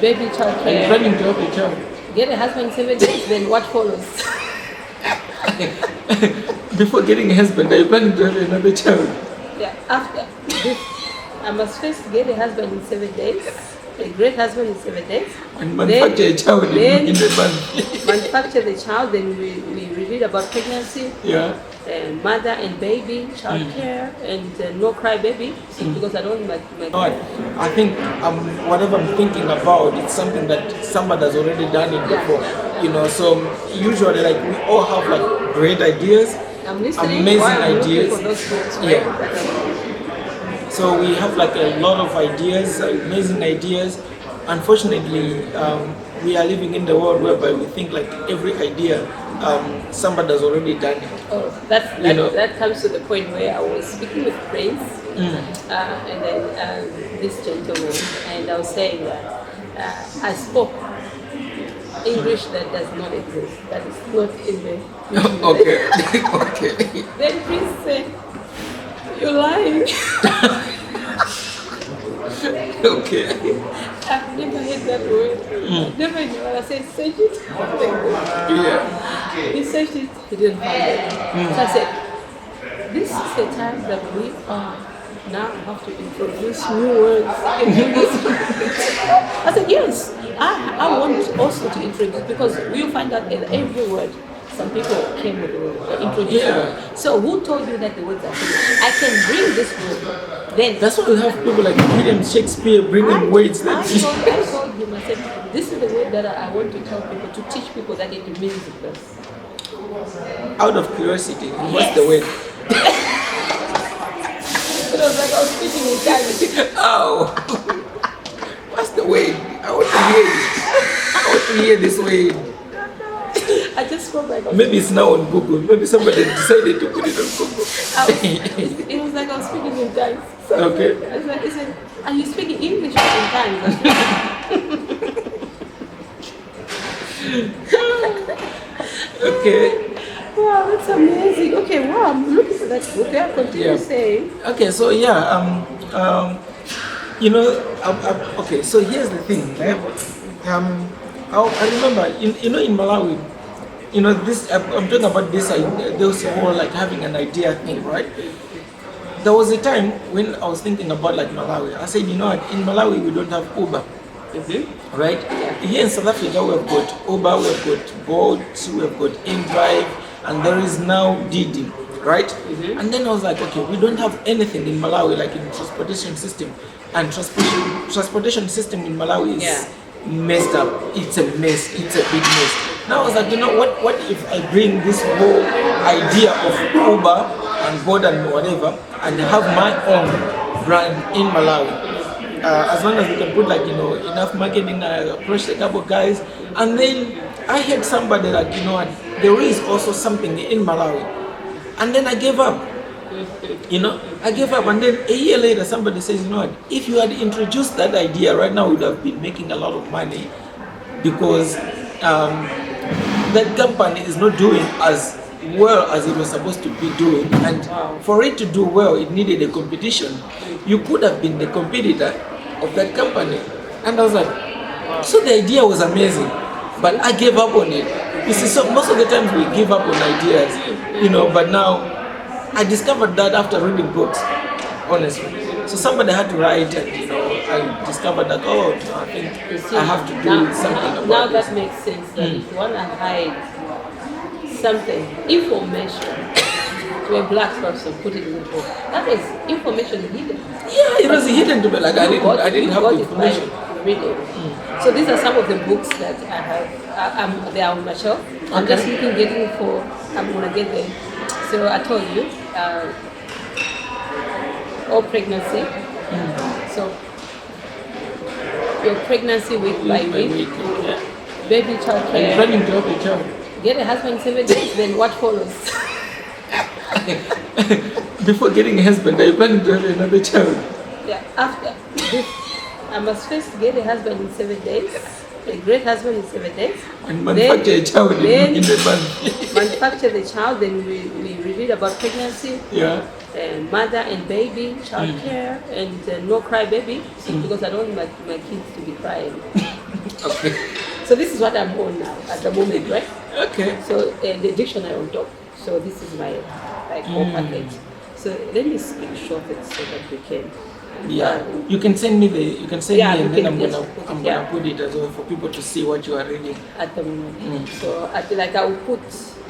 baby, child Are you care, planning to have a child? get a husband in 7 days, then what follows? Before getting a husband, are you planning to have another child? Yeah, after this, I must first get a husband in 7 days, a great husband in 7 days. And manufacture a child then in a month. manufacture the child, then we read about pregnancy, Yeah. mother and baby, child care, and no cry baby, because I don't like my But I think whatever I'm thinking about, it's something that somebody has already done it before. You know, so usually like we all have like great ideas, I'm listening amazing while I'm looking ideas. for those books, right? Yeah. So we have like a lot of ideas, amazing ideas. Unfortunately, we are living in the world whereby we think like every idea somebody has already done it. Oh, that comes to the point where I was speaking with friends, and then this gentleman, and I was saying that I spoke English that does not exist, that is not in the Okay, okay. Then Prince said, "You're lying." Okay. I've never heard that word. Never knew. I said, search it. Yeah. He searched it, he didn't find it. So I said, this is the time that we are now have to introduce new words in English. I said, yes, I want also to introduce, because we'll find out that every word, some people came with the word, introduced the word. So who told you that the words are finished? I can bring this word. Then That's why we have people like William Shakespeare bringing words that I told him, I said, this is the word that I want to tell people, to teach people that it means this. out of curiosity, what's the word? It was like I was speaking in Chinese. Oh, what's the word? I want to hear it. I want to hear this word. I just spoke like I was Maybe it's now on Google. Maybe somebody decided to put it on Google. it was like I was speaking in Chinese. So Okay. I said, are you speaking English or in Chinese? Okay. Wow, that's amazing. Okay, wow, I'm looking for that book. Yeah, continue Yeah. saying. Okay. So yeah. You know. Okay. So here's the thing. I remember. You know, in Malawi. You know this. I'm talking about this. Those whole like having an idea thing, right? There was a time when I was thinking about like Malawi. I said, you know what? In Malawi we don't have Uber. Right? Here in South Africa, we have got Uber, we have got Bolt, we have got InDrive, and there is now Didi, right? And then I was like, okay, we don't have anything in Malawi like in transportation system, and transportation system in Malawi is messed up. It's a mess. It's a big mess. Now I was like, you know what? What if I bring this whole idea of Uber and Bolt and whatever, and have my own brand in Malawi? As long as we can put like enough marketing, I approached a couple of guys, and then I had somebody like what, there is also something in Malawi, and then I gave up. I gave up, and then a year later somebody says, you know what, if you had introduced that idea right now, we would have been making a lot of money, because that company is not doing as well as it was supposed to be doing, and for it to do well it needed a competition. You could have been the competitor of that company. And I was like, so the idea was amazing, but I gave up on it. You see, so most of the times we give up on ideas, but now I discovered that after reading books, honestly. So somebody had to write, and I discovered that, I think I have to do something about Now this. that makes sense, that if you want to hide something, information, to a black person, put it in the book. That is information hidden. Yeah, it was hidden to me. Like I didn't have the information. Read it. So these are some of the books that I have. They are on my shelf. I'm just getting for. I'm gonna get them. So I told you, all pregnancy. So your pregnancy week by week. Baby child Are you care. planning to have a child? Get a husband in 7 days. Then what follows? Before getting a husband, are you planning to have another child? Yeah, after this, I must first get a husband in 7 days, a great husband in 7 days. And manufacture a child in the month. Manufacture the child, then we read about pregnancy, Yeah. mother and baby, child care, and no cry baby, because I don't want my kids to be crying. Okay. So this is what I'm on now at the moment, right? Okay. So the dictionary on top. So this is my like whole package. So let me screenshot it so that we can. Yeah. You can send me Yeah, me, you and then can I'm just gonna put it, I'm yeah. gonna put it as well for people to see what you are reading. At the moment. So I feel like I will put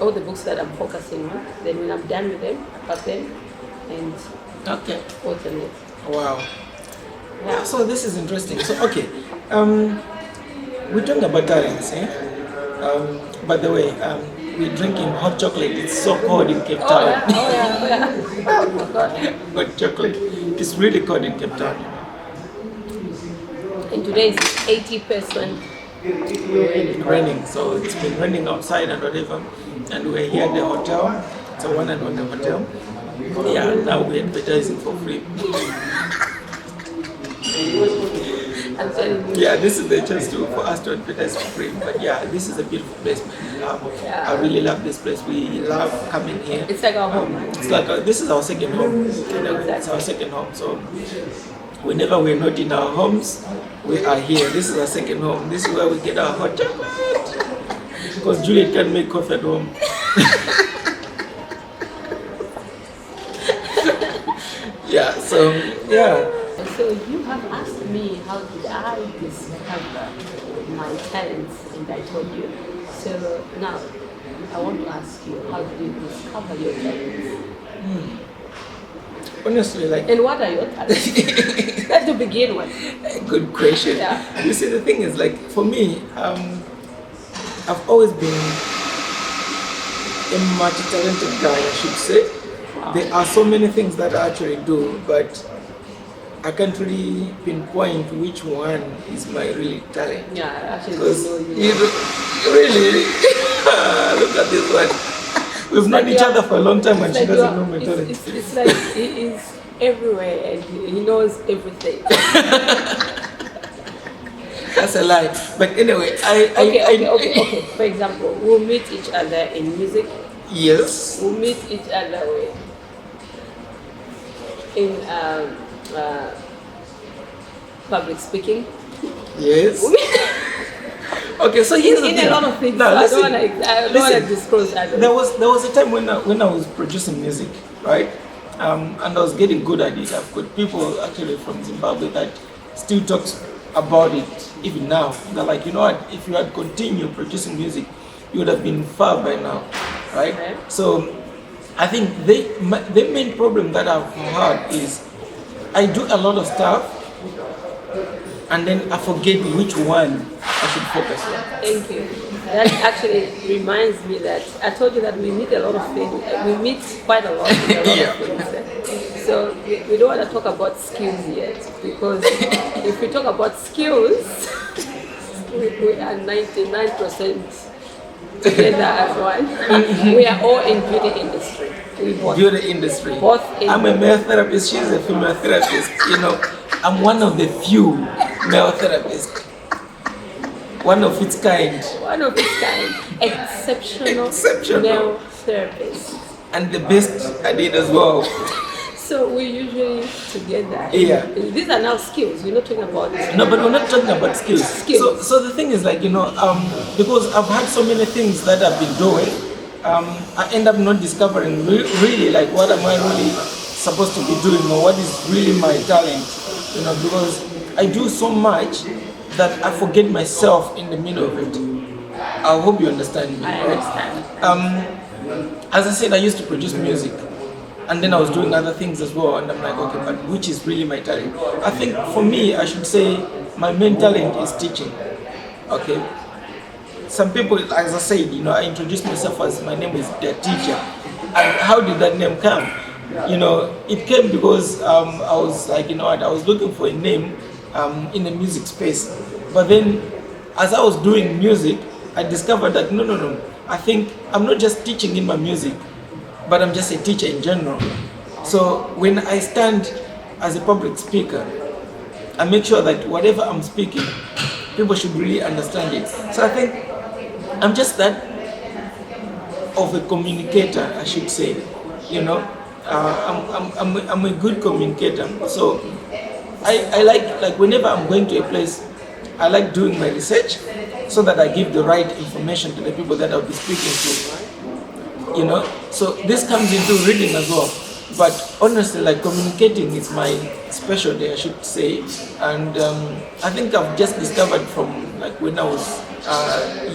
all the books that I'm focusing on. Then when I'm done with them, I cut them and Okay. alternate. Wow. Yeah. So this is interesting. So okay, we're talking about talents, eh? By the way, we're drinking hot chocolate. It's so cold in Cape Oh Town. yeah, oh yeah, oh yeah. Oh my God. Hot chocolate. It's really cold in Cape Town. And today is 80% raining. Raining, so it's been raining outside and whatever. And we're here at the hotel. It's a one and only hotel. Yeah, now we're advertising for free. I'm telling you. Yeah, this is the chance for us to advertise for free. But yeah, this is a beautiful place. Yeah. I really love this place. We love coming here. It's like our home. It's like this is our second home. You know, it's our second home. So whenever we're not in our homes, we are here. This is our second home. This is where we get our hot chocolate. Because Juliet can't make coffee at home. Yeah. So yeah. So you have asked me how did I discover my talents, and I told you. So now I want to ask you, how did you discover your talents? Honestly, like. And what are your talents? That's to begin with. Good question. Yeah. You see, the thing is, like, for me, I've always been a multi-talented guy, I should say. Wow. There are so many things that I actually do, but I can't really pinpoint which one is my really talent. Yeah, I actually Because don't know you you. really look at this one. We've known each other for a long time, and she doesn't know my talent. It's like he is everywhere and he knows everything. That's a lie. But anyway, Okay. For example, we'll meet each other in music. Yes. We'll meet each other in public speaking. Yes. Okay, so here's the In thing. a lot of things. No, So listen, I don't want to disclose others. there was a time when I was producing music, right? And I was getting good at it. I've got people actually from Zimbabwe that still talks about it even now. They're like, you know what? If you had continued producing music, you would have been far by now, right? Okay. So I think the main problem that I've had is I do a lot of stuff and then I forget which one I should focus on. Thank you. That actually reminds me that I told you that we meet a lot of things. We meet quite a lot in a lot Yeah. of things. So we don't want to talk about skills yet, because if we talk about skills, we are 99% together as one. We are all in beauty industry. We both. Beauty industry. Both in I'm a male therapist, she's a female therapist. You know, I'm one of the few male therapists. One of its kind. one of its kind, exceptional male therapist. And the best at it as well. So we usually together. Yeah. These are now skills. We're not talking about. No, but we're not talking about skills. Skills. So the thing is, like, you know, because I've had so many things that I've been doing, I end up not discovering really like what am I really supposed to be doing or what is really my talent, you know, because I do so much that I forget myself in the middle of it. I hope you understand me. I right? understand. As I said, I used to produce music, and then I was doing other things as well, and I'm like, okay, but which is really my talent? I think for me, I should say my main talent is teaching. Okay. Some people, as I said, you know, I introduced myself as my name is the teacher. And how did that name come? You know, it came because I was like, you know what, I was looking for a name in the music space. But then, as I was doing music, I discovered that no. I think I'm not just teaching in my music, but I'm just a teacher in general. So when I stand as a public speaker, I make sure that whatever I'm speaking, people should really understand it. So I think I'm just that of a communicator, I should say. You know, I'm a good communicator. So I like whenever I'm going to a place, I like doing my research so that I give the right information to the people that I'll be speaking to. So this comes into reading as well. But honestly, like communicating is my specialty, I should say. And I think I've just discovered from like when I was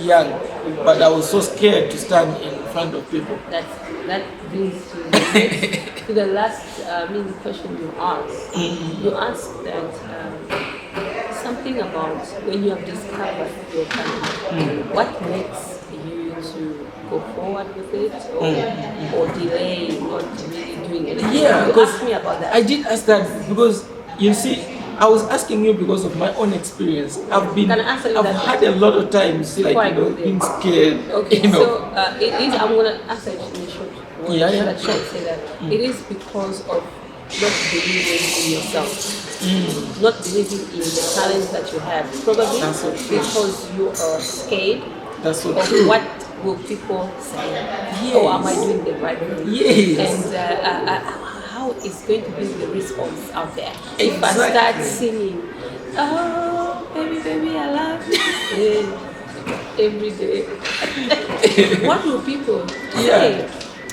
young, but I was so scared to stand in front of people. That brings to the next, to the last question you asked. You asked that something about when you have discovered your talent, what makes you to go forward with it or delay not really doing anything? Yeah, you asked me about that. I did ask that because you see, I was asking you because of my own experience. I've had a lot of times being scared. Okay, so it is. I'm gonna answer it in a short word. Yeah. Say that it is because of not believing in yourself, not believing in the talent that you have. Probably because you are scared of what will people say. Yes. Or am I doing the right thing? Yes. And how is going to be the response out there? Exactly. If I start singing, oh, baby, I love you every day, what will people say?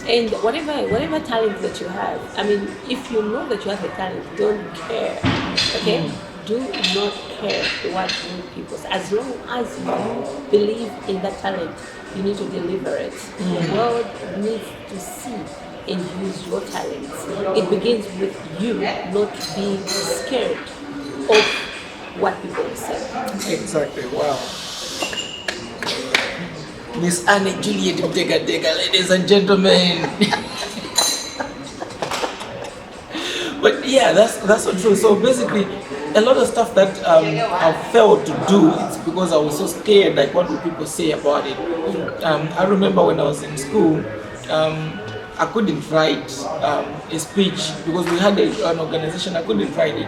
And whatever talent that you have, I mean, if you know that you have a talent, don't care, okay? Do not care what people say. As long as you believe in that talent, you need to deliver it. The world needs to see and use your talents. It begins with you not being scared of what people will say. Exactly. Wow. Miss Annie Juliet mtekateka, ladies and gentlemen. But yeah, that's so true. So basically, a lot of stuff that I've failed to do, it's because I was so scared, like what will people say about it. I remember when I was in school, I couldn't write a speech because we had an organization. I couldn't write it,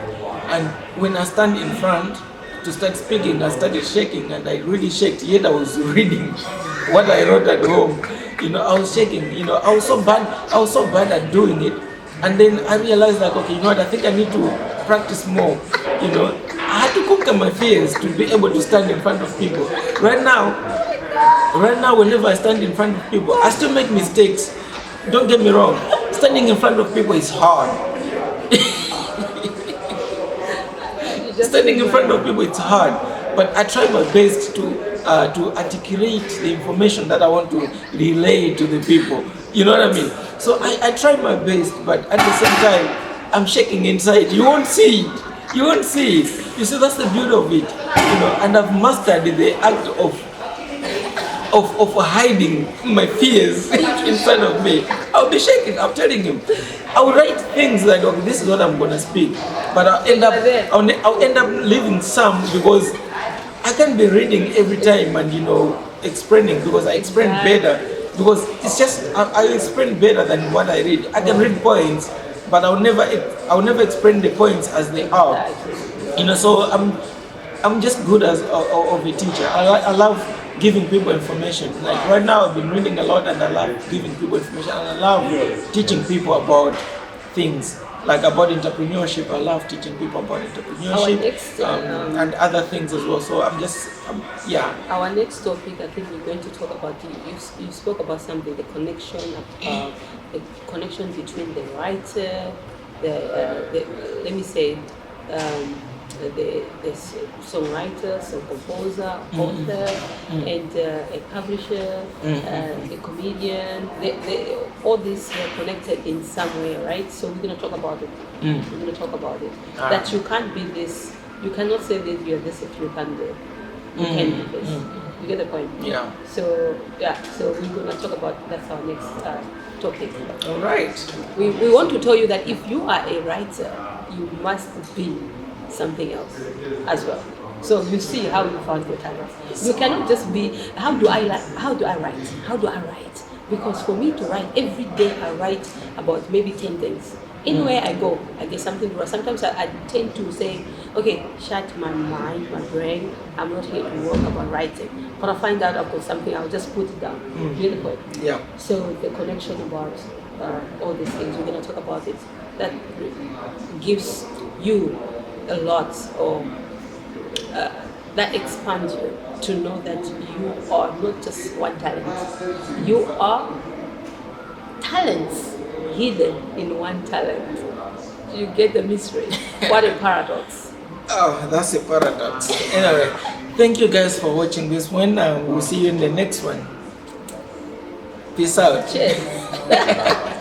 and when I stand in front to start speaking, I started shaking, and I really shook. Yet I was reading what I wrote at home. I was shaking. I was so bad at doing it. And then I realized that, okay, I think I need to practice more. I had to conquer my fears to be able to stand in front of people. Right now, whenever I stand in front of people, I still make mistakes. Don't get me wrong. Standing in front of people is hard. Standing in front of people, it's hard. But I try my best to articulate the information that I want to relay to the people. You know what I mean? So I try my best, but at the same time, I'm shaking inside. You won't see it. You see, that's the beauty of it. And I've mastered the act of hiding my fears in front of me. I'll be shaking. I'm telling him. I'll write things like, okay, this is what I'm gonna speak, but I'll end up leaving some because I can't be reading every time and explaining, because I explain better. Because it's just I explain better than what I read. I can read points, but I'll never explain the points as they are. So I'm just good as of a teacher. I love giving people information. Like right now, I've been reading a lot, and I love giving people information, and I love teaching people about things. Like about entrepreneurship, I love teaching people about entrepreneurship and other things as well. So Our next topic, I think we're going to talk about. You spoke about something, the connection between the writer, let me say, the songwriter, some composer, author, and a publisher, a comedian. All these are connected in some way, right? So we're going to talk about it. We're going to talk about it. That you can't be this. You cannot say that you're this if you can't do it. You can do this. You get the point? Yeah. So we're going to talk about, that's our next topic. All right. We want to tell you that if you are a writer, you must be something else as well. So you see how you found your talent. You cannot just be, how do I write? Because for me to write, every day I write about maybe 10 things. Anywhere I go, I get something to write. Sometimes I tend to say, okay, shut my mind, my brain, I'm not here to work about writing. When I find out I've got something, I'll just put it down. You get the point? Yeah. So the connection about all these things, we're going to talk about it. That gives you a lot, or that expands you to know that you are not just one talent. You are talents hidden in one talent. You get the mystery. What a paradox. Oh, that's a paradox. Anyway, thank you guys for watching this one. We'll see you in the next one. Peace out. Cheers.